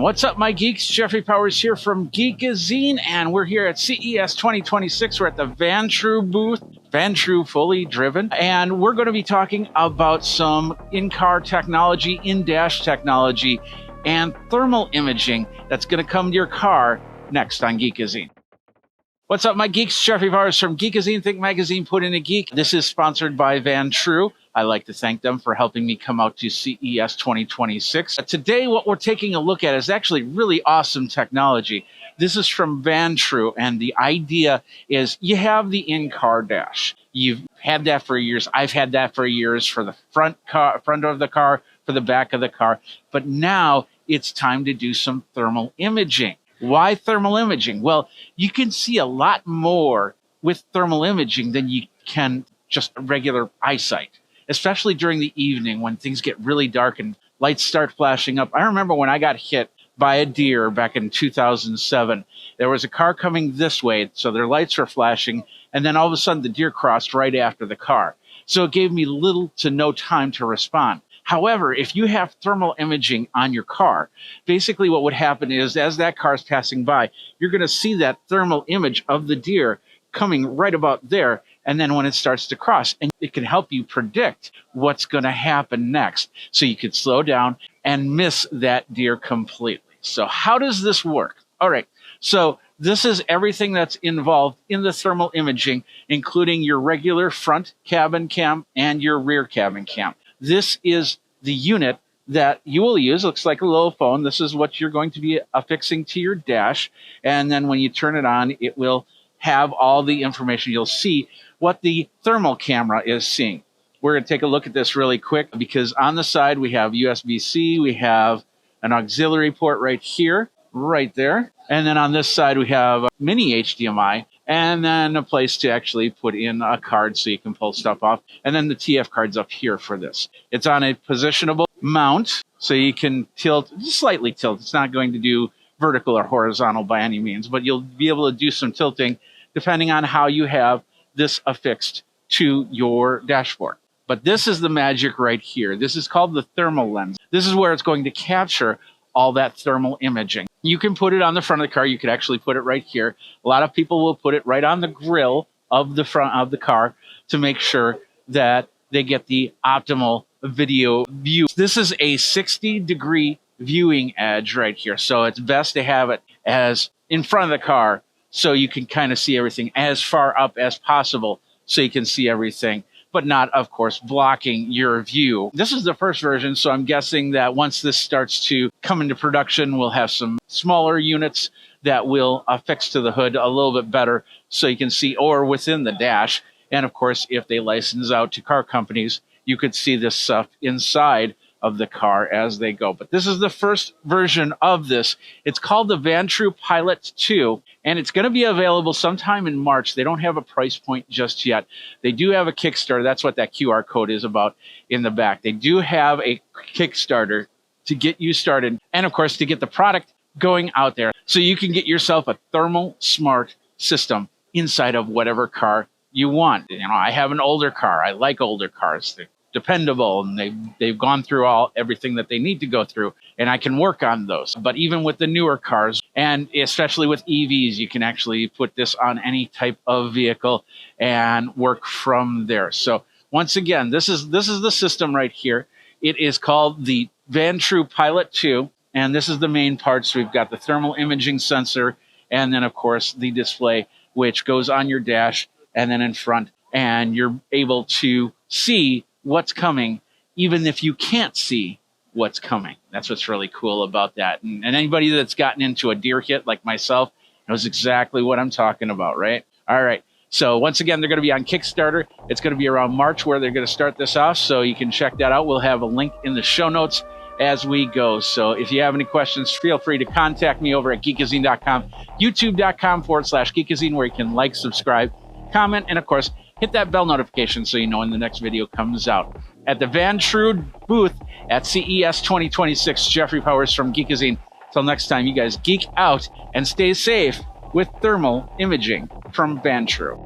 What's up, my geeks? Jeffrey Powers here from Geekazine, and we're here at CES 2026. We're at the Vantrue booth, Vantrue fully driven, and we're going to be talking about some in-car technology, in-dash technology, and thermal imaging that's going to come to your car next on Geekazine. What's up, my geeks? Jeffrey Powers from Geekazine. Think Magazine, put in a geek. This is sponsored by Vantrue. I like to thank them for helping me come out to CES 2026. Today, what we're taking a look at is actually really awesome technology. This is from Vantrue, and the idea is you have the in-car dash. You've had that for years. I've had that for years for the front of the car, for the back of the car. But now it's time to do some thermal imaging. Why thermal imaging? Well, you can see a lot more with thermal imaging than you can just regular eyesight, especially during the evening when things get really dark and lights start flashing up. I remember when I got hit by a deer back in 2007. There was a car coming this way, so their lights were flashing, and then all of a sudden the deer crossed right after the car. So it gave me little to no time to respond. However, if you have thermal imaging on your car, basically what would happen is as that car is passing by, you're going to see that thermal image of the deer coming right about there. And then when it starts to cross, and it can help you predict what's going to happen next. So you could slow down and miss that deer completely. So how does this work? All right. So this is everything that's involved in the thermal imaging, including your regular front cabin cam and your rear cabin cam. This is the unit that you will use. It looks like a little phone. This is what you're going to be affixing to your dash. And then when you turn it on, it will have all the information. You'll see what the thermal camera is seeing. We're going to take a look at this really quick because on the side we have USB-C, we have an auxiliary port right here, right there. And then on this side we have a mini HDMI and then a place to actually put in a card so you can pull stuff off. And then the TF card's up here for this. It's on a positionable mount, so you can tilt, just slightly tilt. It's not going to do vertical or horizontal by any means, but you'll be able to do some tilting depending on how you have this affixed to your dashboard. But this is the magic right here. This is called the thermal lens. This is where it's going to capture all that thermal imaging. You can put it on the front of the car. You could actually put it right here. A lot of people will put it right on the grill of the front of the car to make sure that they get the optimal video view. This is a 60-degree viewing edge right here. So it's best to have it as in front of the car so you can kind of see everything as far up as possible so you can see everything, but not, of course, blocking your view. This is the first version, so I'm guessing that once this starts to come into production, we'll have some smaller units that will affix to the hood a little bit better so you can see, or within the dash. And of course, if they license out to car companies, you could see this stuff inside of the car as they go. But this is the first version of this. It's called the Vantrue Pilot 2, and it's going to be available sometime in March. They don't have a price point just yet. They do have a Kickstarter. That's what that QR code is about in the back. They do have a Kickstarter to get you started, and of course, to get the product going out there so you can get yourself a thermal smart system inside of whatever car you want. You know, I have an older car. I like older cars. They're dependable, and they've gone through everything that they need to go through, and I can work on those. But even with the newer cars, and especially with EVs, you can actually put this on any type of vehicle and work from there. So once again, this is the system right here. It is called the Vantrue Pilot 2, and this is the main parts. We've got the thermal imaging sensor, and then of course the display, which goes on your dash and then in front, and you're able to see what's coming, even if you can't see what's coming. That's what's really cool about that. And anybody that's gotten into a deer hit like myself knows exactly what I'm talking about, right? All right. So once again, they're going to be on Kickstarter. It's going to be around March where they're going to start this off. So you can check that out. We'll have a link in the show notes as we go. So if you have any questions, feel free to contact me over at geekazine.com, youtube.com/geekazine, where you can like, subscribe, comment, and of course, hit that bell notification so you know when the next video comes out. At the Vantrue booth at CES 2026, Jeffrey Powers from Geekazine. Till next time, you guys geek out and stay safe with thermal imaging from Vantrue.